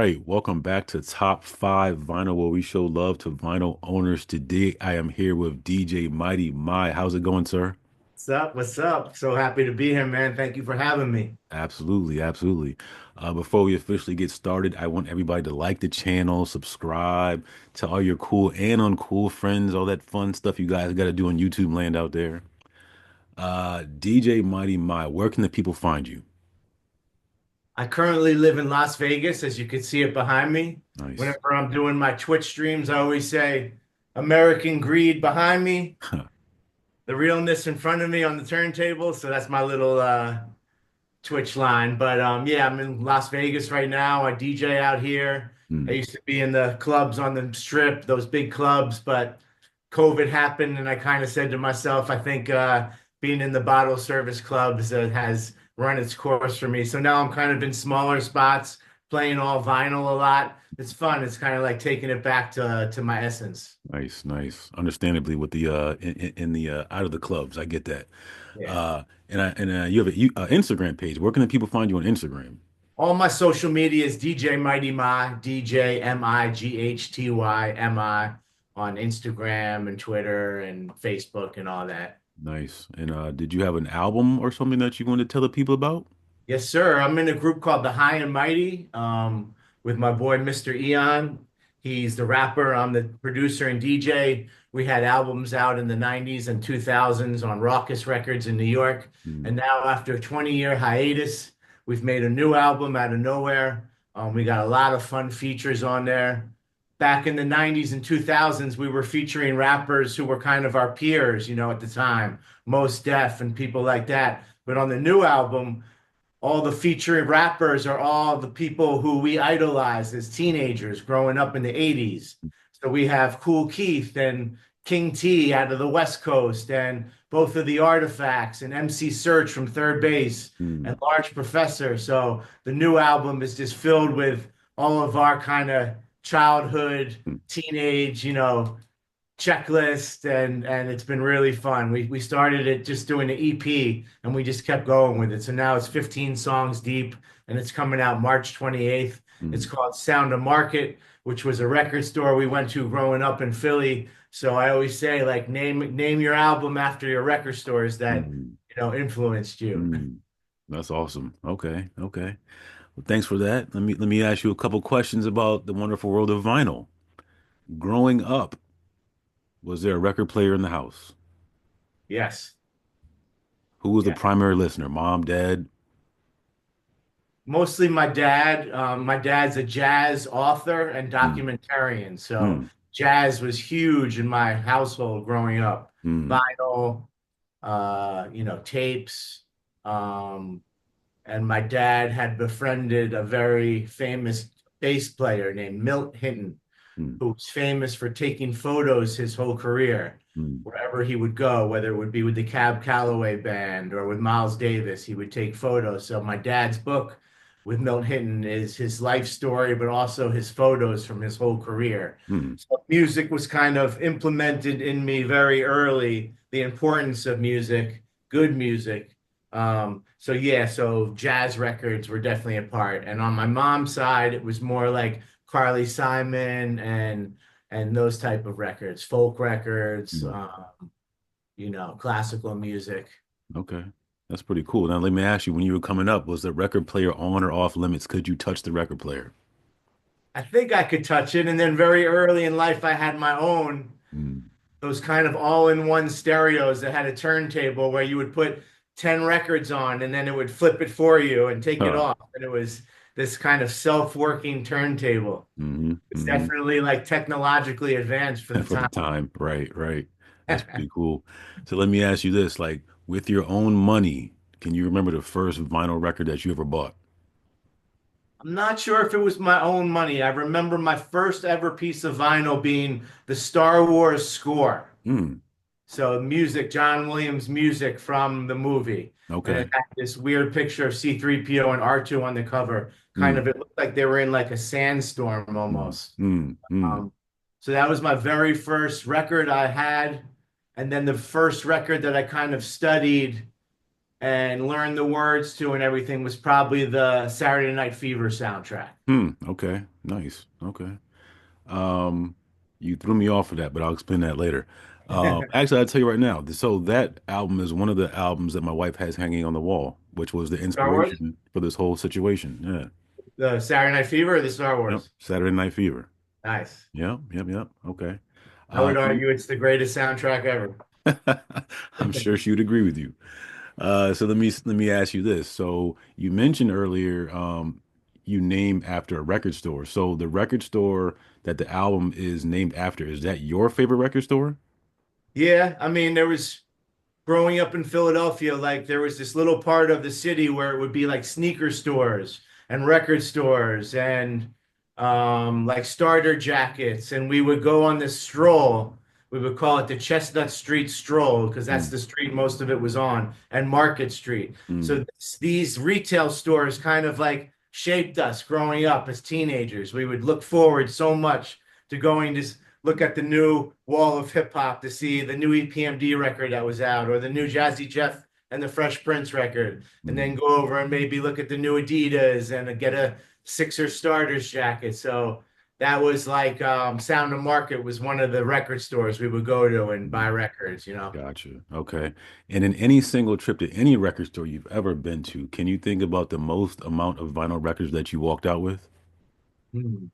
right. Welcome back to Top 5 Vinyl, where we show love to vinyl owners. Today, I am here with DJ Mighty My. How's it going, sir? What's up? What's up? So happy to be here, man. Thank you for having me. Absolutely, absolutely. Before we officially get started, I want everybody to like the channel, subscribe to all your cool and uncool friends, all that fun stuff you guys got to do on YouTube land out there. DJ Mighty My, where can the people find you? I currently live in Las Vegas, as you can see it behind me. Nice. Whenever I'm doing my Twitch streams, I always say American greed behind me, the realness in front of me on the turntable. So that's my little Twitch line. But yeah, I'm in Las Vegas right now. I DJ out here. I Hmm. used to be in the clubs on the strip, those big clubs, but COVID happened, and I kind of said to myself, I think being in the bottle service clubs has run its course for me. So now I'm kind of in smaller spots, playing all vinyl a lot. It's fun. It's kind of like taking it back to my essence. Nice, nice. Understandably, with the in the out of the clubs, I get that. Yeah. And you have a Instagram page. Where can the people find you on Instagram? All my social media is DJ Mighty My, DJ Mighty Mi on Instagram and Twitter and Facebook and all that. Nice. And did you have an album or something that you wanted to tell the people about? Yes, sir. I'm in a group called the High and Mighty with my boy Mr. Eon. He's the rapper. I'm the producer and DJ. We had albums out in the 90s and 2000s on Raucous Records in New York. Mm, And now, after a 20-year hiatus, we've made a new album out of nowhere. We got a lot of fun features on there. Back in the 90s and 2000s, we were featuring rappers who were kind of our peers, at the time, Mos Def and people like that. But on the new album, all the featured rappers are all the people who we idolized as teenagers growing up in the 80s. So we have Cool Keith and King T out of the West Coast, and both of the Artifacts, and MC Search from Third Base, mm, and Large Professor. So the new album is just filled with all of our kind of childhood, mm, teenage, checklist, and it's been really fun. We started it just doing the EP, and we just kept going with it. So now it's 15 songs deep, and it's coming out March 28th. It's mm, called Sound of Market, which was a record store we went to growing up in Philly. So I always say, like, name your album after your record stores that mm, influenced you. mm. That's awesome. Okay, okay. Well, thanks for that. Let me ask you a couple questions about the wonderful world of vinyl. Growing up, was there a record player in the house? Yes. Who was the Yeah. primary listener? Mom, dad? Mostly my dad. My dad's a jazz author and Mm, documentarian. So mm, jazz was huge in my household growing up. mm, Vinyl, tapes. Um, and my dad had befriended a very famous bass player named Milt Hinton, mm, who's famous for taking photos his whole career. mm, Wherever he would go, whether it would be with the Cab Calloway Band or with Miles Davis, he would take photos. So my dad's book with Milt Hinton is his life story, but also his photos from his whole career. mm, So music was kind of implemented in me very early, the importance of music, good music. So yeah, so jazz records were definitely a part. And on my mom's side, it was more like Carly Simon and those type of records, folk records, mm. classical music. Okay. That's pretty cool. Now let me ask you, when you were coming up, was the record player on or off limits? Could you touch the record player? I think I could touch it. And then very early in life, I had my own, Mm. those kind of all-in-one stereos that had a turntable where you would put 10 records on and then it would flip it for you and take it Huh. off. And it was this kind of self-working turntable. Hmm. It's Hmm. definitely like technologically advanced for the For the time. time. Right, right. That's pretty cool. So let me ask you this, like with your own money, can you remember the first vinyl record that you ever bought? I'm not sure if it was my own money. I remember my first ever piece of vinyl being the Star Wars score. Mm. So music, John Williams music from the movie. And Okay. it had this weird picture of C-3PO and R2 on the cover. Kind Mm. of, it looked like they were in like a sandstorm Mm. almost. Mm. Mm. Um, so that was my very first record I had. And then the first record that I kind of studied and learned the words to and everything was probably the Saturday Night Fever soundtrack. Hmm. Okay. Nice. Okay. Um, you threw me off for that, but I'll explain that later. Actually, I'll tell you right now. So that album is one of the albums that my wife has hanging on the wall, which was the Star Wars? inspiration for this whole situation. Yeah. The Saturday Night Fever or the Star Yep. Wars? Saturday Night Fever. Nice. Yep. Yep. Yep. Okay. I would Can argue it's the greatest soundtrack ever. you? I'm sure she would agree with you. So let me ask you this. So you mentioned earlier, you named after a record store. So the record store that the album is named after, is that your favorite record store? Yeah, I mean, there was growing up in Philadelphia, like there was this little part of the city where it would be like sneaker stores and record stores and like starter jackets. And we would go on this stroll. We would call it the Chestnut Street Stroll because that's Mm, the street most of it was on, and Market Street. So mm, these retail stores kind of like shaped us growing up as teenagers. We would look forward so much to going to look at the new wall of hip hop to see the new EPMD record that was out or the new Jazzy Jeff and the Fresh Prince record, and then mm, go over and maybe look at the new Adidas and get a Sixer starters jacket. So that was like Sound of Market was one of the record stores we would go to and buy mm. records, you know. Gotcha. Okay. And in any single trip to any record store you've ever been to, can you think about the most amount of vinyl records that you walked out with? Hmm.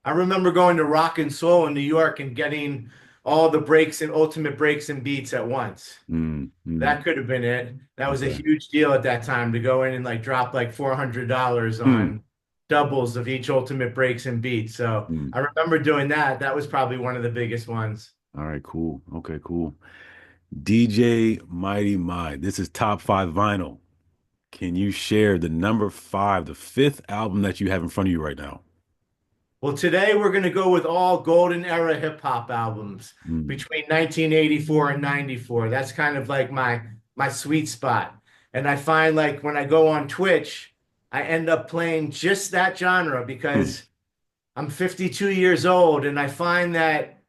I remember going to Rock and Soul in New York and getting all the breaks and ultimate breaks and beats at once. Mm, mm, That could have been it. That was a okay. huge deal at that time to go in and like drop like $400 Mm, on doubles of each ultimate breaks and beats. So mm. I remember doing that. That was probably one of the biggest ones. All right, cool. Okay, cool. DJ Mighty My, this is top five vinyl. Can you share the number five, the fifth album that you have in front of you right now? Well, today we're going to go with all golden era hip hop albums Mm, between 1984 and 94. That's kind of like my sweet spot. And I find like when I go on Twitch, I end up playing just that genre mm, because I'm 52 years old and I find that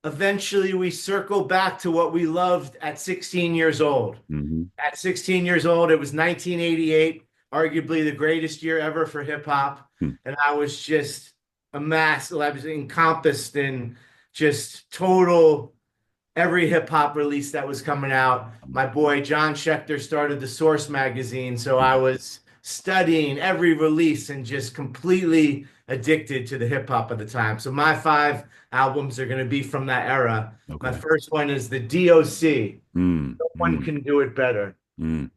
eventually we circle back to what we loved at 16 years old. hmm At 16 years old, it was 1988, arguably the greatest year ever for hip hop. mm, And I was just amassed, I was encompassed in just total every hip hop release that was coming out. My boy John Schechter started the Source magazine, so I was studying every release and just completely addicted to the hip hop at the time. So my five albums are going to be from that era. My okay. first one is the DOC. Mm, No one mm, can do it better. mm,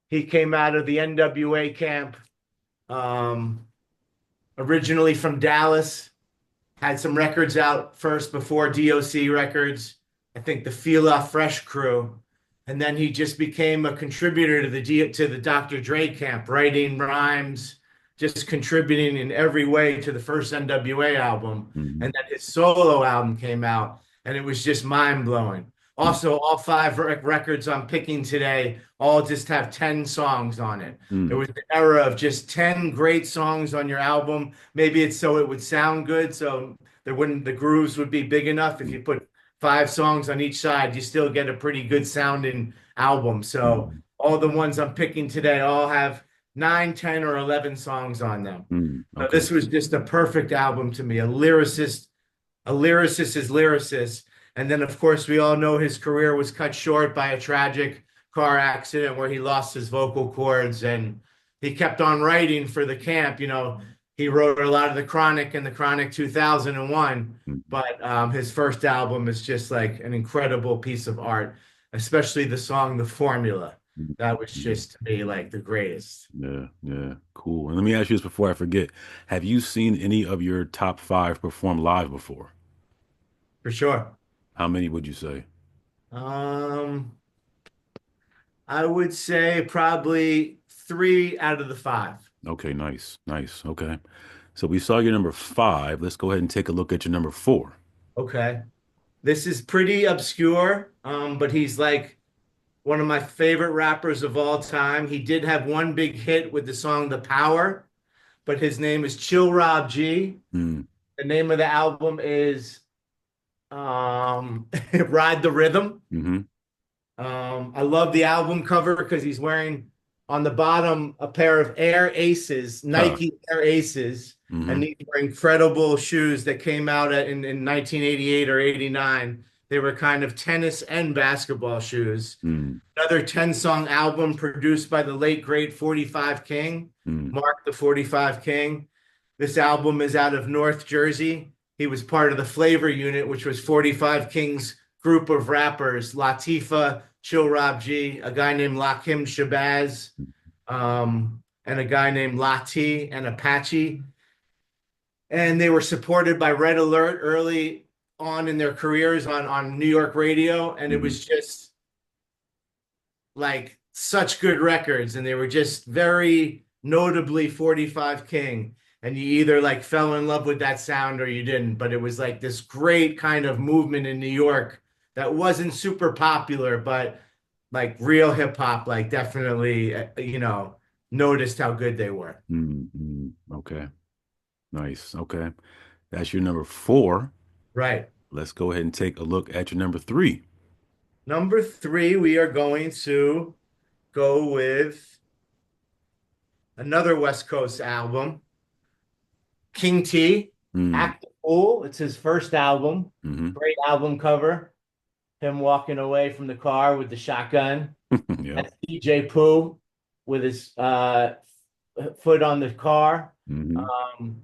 He came out of the NWA camp, um, originally from Dallas, had some records out first before DOC records. I think the Fila Fresh crew. And then he just became a contributor to the Dr. Dre camp, writing rhymes, just contributing in every way to the first NWA album. mm, And then his solo album came out, and it was just mind blowing. mm, Also, all five records I'm picking today all just have 10 songs on it. There mm, was an era of just 10 great songs on your album. Maybe it's so it would sound good, so the grooves would be big enough. If mm, you put five songs on each side, you still get a pretty good sounding album. So mm, all the ones I'm picking today all have 9, 10, or 11 songs on them. So okay. this was just a perfect album to me. A lyricist is lyricist. And then, of course, we all know his career was cut short by a tragic car accident where he lost his vocal cords and he kept on writing for the camp. You know, he wrote a lot of the Chronic and the Chronic 2001, Mm, but his first album is just like an incredible piece of art, especially the song The Formula. mm, That was mm. just to me like the greatest, Yeah, yeah, cool. And let me ask you this before I forget. Have you seen any of your top five perform live before? for sure. How many would you say? Um, I would say probably 3 out of the 5. Okay, nice, nice. Okay. So we saw your number five. Let's go ahead and take a look at your number four. Okay. This is pretty obscure, but he's like one of my favorite rappers of all time. He did have one big hit with the song The Power, but his name is Chill Rob G. Mm, The name of the album is Ride the Rhythm. hmm I love the album cover because he's wearing on the bottom a pair of Air Aces, Huh. Nike Air Aces, and Mm-hmm. these were incredible shoes that came out in 1988 or 89. They were kind of tennis and basketball shoes. Mm, Another 10-song album produced by the late great 45 King, mm, Mark the 45 King. This album is out of North Jersey. He was part of the Flavor Unit, which was 45 King's group of rappers, Latifah, Chill Rob G, a guy named Lakim Shabazz, and a guy named Lati and Apache. And they were supported by Red Alert early on in their careers on New York radio. And it mm, was just like such good records. And they were just very notably 45 King. And you either like fell in love with that sound or you didn't. But it was like this great kind of movement in New York that wasn't super popular, but like real hip hop, like definitely, noticed how good they were. Okay. Nice. Okay. That's your number four. Right. Let's go ahead and take a look at your number three. Number three, we are going to go with another West Coast album, King T, Mm, Act the Fool. It's his first album. hmm Great album cover. Him walking away from the car with the shotgun. Yep. That's DJ Pooh with his foot on the car. Hmm Um,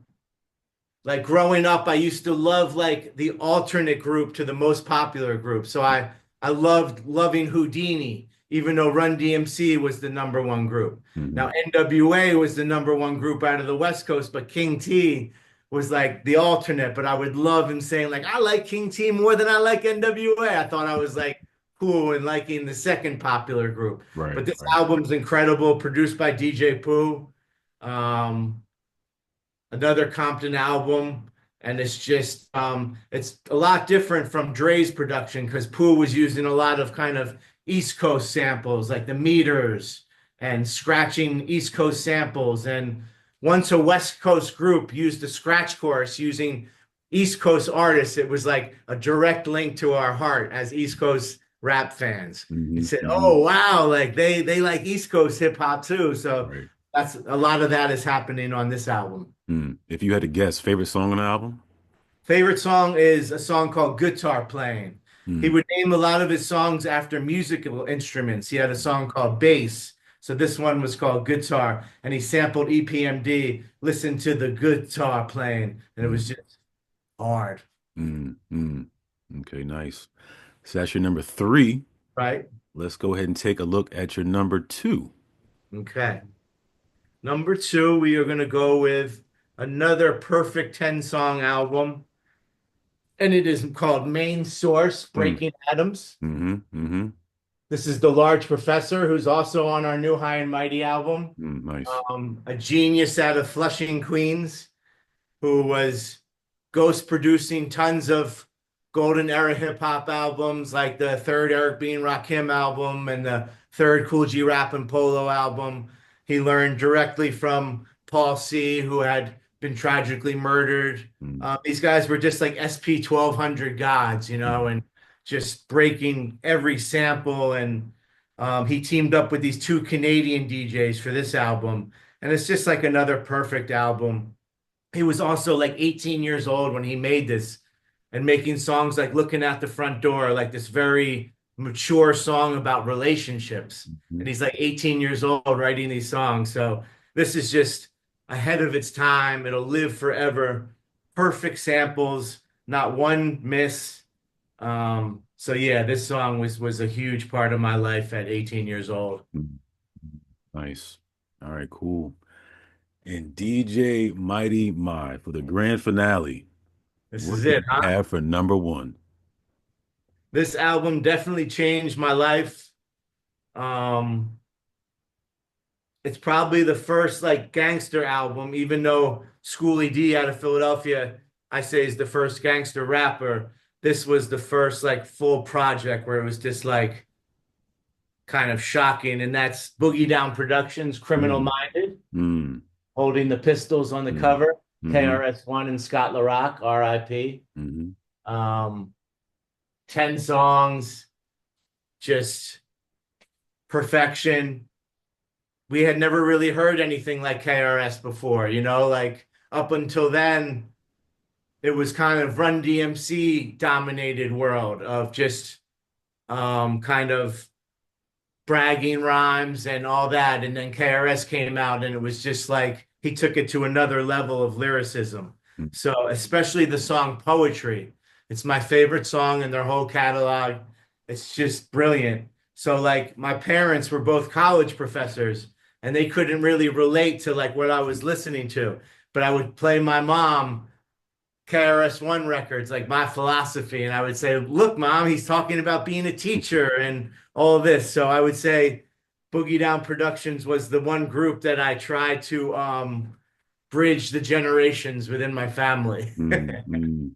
like growing up, I used to love like the alternate group to the most popular group. So I loved loving Houdini, even though Run DMC was the number one group. Now hmm NWA was the number one group out of the West Coast, but King T was like the alternate. But I would love him saying like I like King T more than I like NWA. I thought I was like cool and liking the second popular group. Right. But this Right. album's incredible, produced by DJ Pooh. Um, Another Compton album, and it's a lot different from Dre's production because Pooh was using a lot of kind of East Coast samples like the meters and scratching East Coast samples. And once a West Coast group used the scratch course using East Coast artists, it was like a direct link to our heart as East Coast rap fans. It said, Hmm "Oh wow, like they like East Coast hip hop too." So Right. that's a lot of that is happening on this album. If you had to guess, favorite song on the album? Favorite song is a song called Guitar Playing. He Mm, would name a lot of his songs after musical instruments. He had a song called Bass. So this one was called Guitar, and he sampled EPMD. Listen to the guitar playing, and it was mm, just hard, mm. Okay, nice. So that's your number three. right? Let's go ahead and take a look at your number two. Okay. Number two, we are going to go with another perfect 10-song album, and it is called Main Source, Mm, Breaking Atoms. hmm This is the Large Professor, who's also on our new High and Mighty album. Nice. A genius out of Flushing, Queens, who was ghost producing tons of golden era hip hop albums, like the third Eric B. and Rakim album and the third Cool G Rap and Polo album. He learned directly from Paul C., who had been tragically murdered. Mm, These guys were just like SP 1200 gods, mm, and just breaking every sample. And he teamed up with these two Canadian DJs for this album. And it's just like another perfect album. He was also like 18 years old when he made this and making songs like Looking at the Front Door, like this very mature song about relationships. mhm. And he's like 18 years old writing these songs. So this is just ahead of its time. It'll live forever. Perfect samples, not one miss. So yeah, this song was a huge part of my life at 18 years old. Mm, Nice. All right, cool. And DJ Mighty My for the grand finale. This What is do it, you huh? have for number one? This album definitely changed my life. Um, it's probably the first like gangster album, even though Schoolie D out of Philadelphia, I say is the first gangster rapper. This was the first like full project where it was just like kind of shocking. And that's Boogie Down Productions, Criminal Mm, Minded, mm, holding the pistols on the mm, cover, mm-hmm, KRS-One and Scott LaRock, RIP. mm-hmm, Um, 10 songs, just perfection. We had never really heard anything like KRS before, like up until then, it was kind of Run DMC dominated world of just kind of bragging rhymes and all that. And then KRS came out and it was just like he took it to another level of lyricism. Mm, So, especially the song Poetry. It's my favorite song in their whole catalog. It's just brilliant. So, like, my parents were both college professors and they couldn't really relate to like what I was listening to. But I would play my mom KRS-One records, like My Philosophy. And I would say, look, mom, he's talking about being a teacher and all of this. So I would say Boogie Down Productions was the one group that I tried to bridge the generations within my family.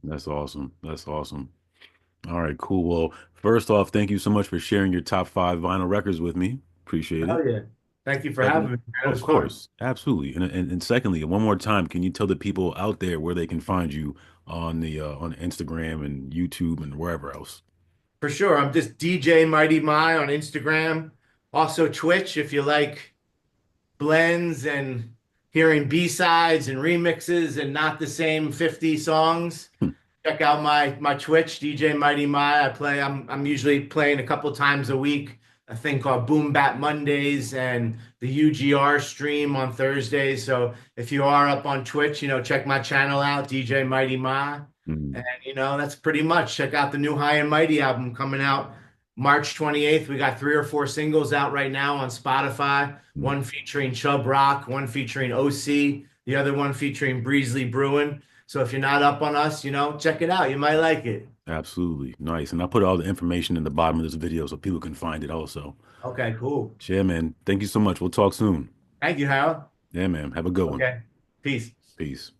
that's awesome. That's awesome. All right, cool. Well, first off, thank you so much for sharing your top five vinyl records with me. Appreciate it. Oh, yeah. Thank you for having Second, me, man. It of was fun. course, absolutely. And secondly, one more time, can you tell the people out there where they can find you on Instagram and YouTube and wherever else? For sure. I'm just DJ Mighty My on Instagram. Also Twitch if you like blends and hearing B-sides and remixes and not the same 50 songs. Check out my Twitch, DJ Mighty My. I'm usually playing a couple times a week, a thing called Boom Bat Mondays and the UGR stream on Thursdays. So if you are up on Twitch, check my channel out, DJ Mighty Ma. Mm, And that's pretty much. Check out the new High and Mighty album coming out March 28th. We got 3 or 4 singles out right now on Spotify. mm. One featuring Chub Rock, one featuring OC, the other one featuring Breezely Bruin. So if you're not up on us, check it out. You might like it. Absolutely. Nice. And I'll put all the information in the bottom of this video so people can find it also. Okay, cool. Yeah, man. Thank you so much. We'll talk soon. Thank you, Harold. Yeah, man. Have a good one. Okay. Peace. Peace.